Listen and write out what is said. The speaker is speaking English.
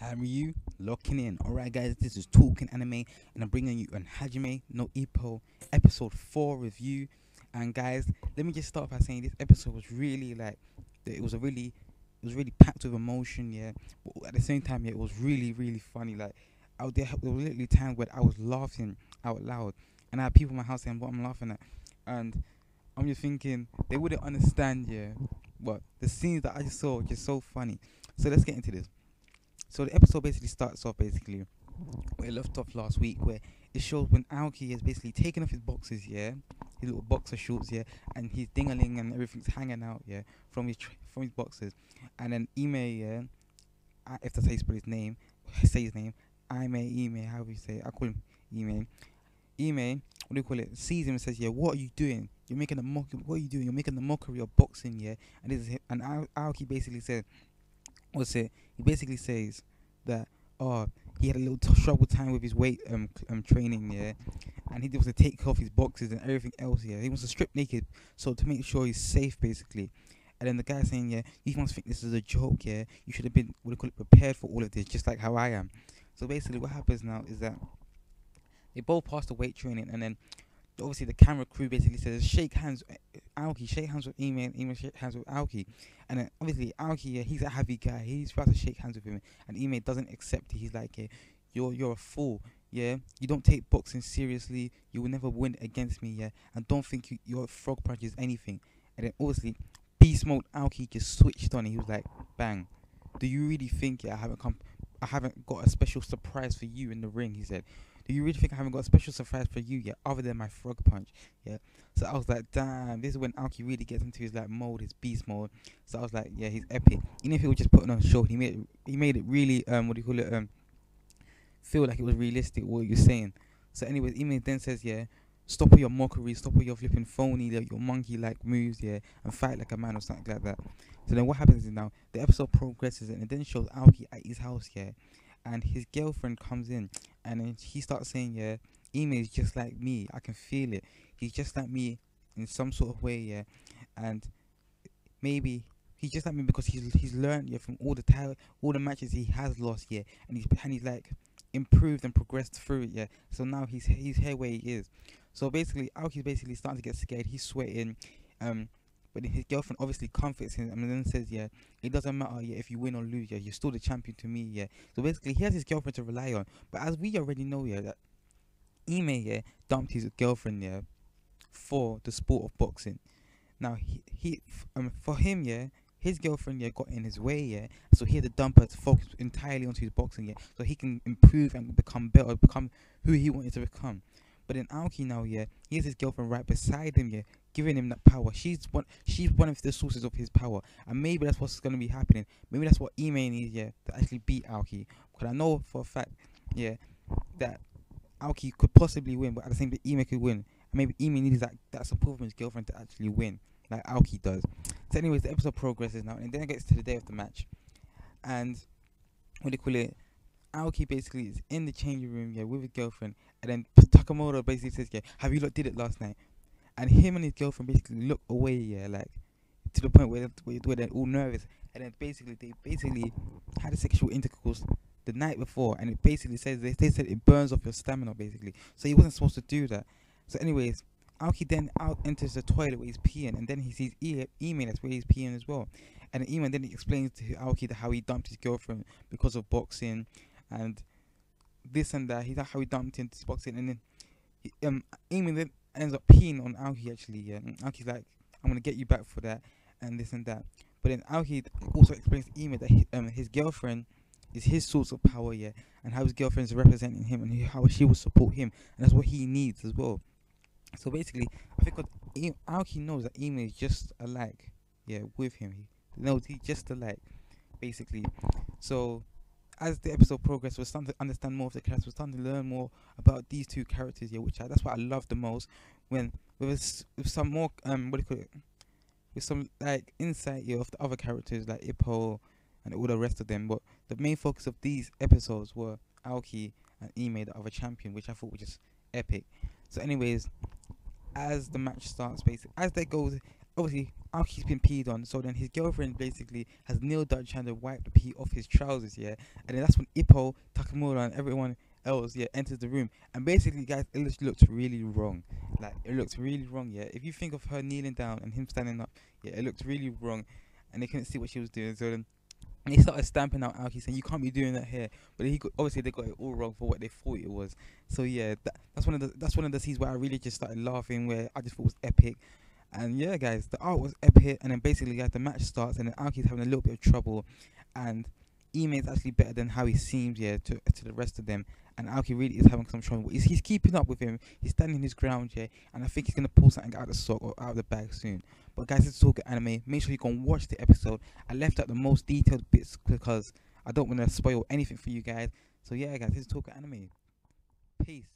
How are you? Locking in. Alright guys, this is Talking Anime and I'm bringing you an Hajime no Ippo episode 4 review. And guys, let me just start by saying this episode was really it was really packed with emotion, yeah. But at the same time, yeah, it was really funny. There were literally times where I was laughing out loud and I had people in my house saying what I'm laughing at. And I'm just thinking they wouldn't understand, yeah. But the scenes that I just saw were just so funny. So let's get into this. So the episode basically starts off where it left off last week, where it shows when Aoki has basically taken off his boxes, yeah, his little boxer shorts, yeah, and his dingaling and everything's hanging out, yeah, from his boxes, and then Ime, yeah, if that's how you spell his name, Ime, however you say it, I call him Ime. Ime, what do you call it? Sees him and says, yeah, what are you doing? You're making a mock. What are you doing? You're making a mockery of boxing, yeah. And Aoki basically said, what's it? He basically says that he had a little trouble time with his weight training, yeah, and he wants to take off his boxes and everything else, yeah. He wants to strip naked so to make sure he's safe, basically. And then the guy saying, yeah, you must think this is a joke, yeah. You should have been prepared for all of this, just like how I am. So basically, what happens now is that they both pass the weight training, and then obviously the camera crew basically says shake hands, Aoki, shake hands with Ime, and Ime shake hands with Aoki. And then obviously Aoki, yeah, he's a heavy guy, he's about to shake hands with him, and Ime doesn't accept it. He's like, yeah, you're a fool, yeah, you don't take boxing seriously, you will never win against me, yeah, and don't think your frog punch is anything. And then obviously beast mode Aoki just switched on, and he was like, bang, do you really think, yeah, I haven't got a special surprise for you in the ring, he said. Do you really think I haven't got a special surprise for you yet, other than my frog punch? Yeah. So I was like, damn, this is when Aoki really gets into his mode, his beast mode. So I was like, yeah, he's epic. Even if he was just putting on a show, he made it really feel like it was realistic what you're saying. So anyways, Ime then says, yeah, stop with your mockery, stop with your flipping phony, your monkey like moves, yeah, and fight like a man or something like that. So then what happens is now the episode progresses and it then shows Aoki at his house, yeah, and his girlfriend comes in and then he starts saying, yeah, Ime is just like me, I can feel it, he's just like me in some sort of way, yeah, and maybe he's just like me because he's learned, yeah, from all the matches he has lost, yeah, and he's like improved and progressed through it, yeah. So now he's here where he is. So basically Aoki's basically starting to get scared, he's sweating, but then his girlfriend obviously comforts him and then says, yeah, it doesn't matter, yeah, if you win or lose, yeah, you're still the champion to me, yeah. So basically he has his girlfriend to rely on. But as we already know, yeah, that Ime, yeah, dumped his girlfriend, yeah, for the sport of boxing. Now for him, yeah, his girlfriend, yeah, got in his way, yeah, so he had to dump her to focus entirely onto his boxing, yeah, so he can improve and become better, become who he wanted to become. But then Aoki now, yeah, he has his girlfriend right beside him, yeah, giving him that power. She's one of the sources of his power, and maybe that's what's gonna be happening. Maybe that's what Ime needs, yeah, to actually beat Aoki. Because I know for a fact, yeah, that Aoki could possibly win, but at the same time Ime could win. And maybe Ime needs that support from his girlfriend to actually win, like Aoki does. So anyways, the episode progresses now, and then it gets to the day of the match, and what do you call it? Aoki basically is in the changing room, yeah, with his girlfriend, and then Takamura basically says, yeah, have you lot did it last night? And him and his girlfriend basically look away, yeah, like to the point where they're all nervous, and then they had a sexual intercourse the night before, and it basically says they said it burns off your stamina, basically. So he wasn't supposed to do that. So anyways, Aoki then enters the toilet where he's peeing, and then he sees Ime, that's where he's peeing as well. And Ime then explains to Aoki how he dumped his girlfriend because of boxing, and this and that. He's like how he dumped into boxing, and then Ime then ends up peeing on Aoki actually, yeah. And Aoki's like, I'm gonna get you back for that, and this and that. But then Aoki also explains to Ime that his girlfriend is his source of power, yeah, and how his girlfriend is representing him and how she will support him, and that's what he needs as well. So basically, I think Aoki knows that Ime is just alike, yeah, with him. He knows he's just alike, basically. So as the episode progresses, we're starting to understand more of the characters. We're starting to learn more about these two characters, yeah, that's what I love the most. When with some more with some insight, yeah, of the other characters like Ippo and all the rest of them. But the main focus of these episodes were Aoki and Ime, the other champion, which I thought was just epic. So anyways, as the match starts, basically, as they go, obviously Aoki's been peed on, so then his girlfriend basically has kneeled down trying to wipe the pee off his trousers, yeah. And then that's when Ippo, Takamura, and everyone else, yeah, enters the room. And basically, guys, it just looks really wrong. Like, it looks really wrong, yeah. If you think of her kneeling down and him standing up, yeah, it looks really wrong. And they couldn't see what she was doing, so then and he started stamping out Aoki, saying you can't be doing that here. But obviously they got it all wrong for what they thought it was. So yeah, that's one of the scenes where I really just started laughing, where I just thought it was epic. And yeah, guys, the art was epic. And then basically, guys, the match starts, and then Aoki's having a little bit of trouble, and Ime is actually better than how he seems, yeah, to the rest of them. And Aoki really is having some trouble. He's keeping up with him. He's standing his ground, yeah. And I think he's gonna pull something out of the sock or out of the bag soon. But guys, let's talk anime. Make sure you go and watch the episode. I left out the most detailed bits because I don't want to spoil anything for you guys. So yeah, guys, let's talk anime. Peace.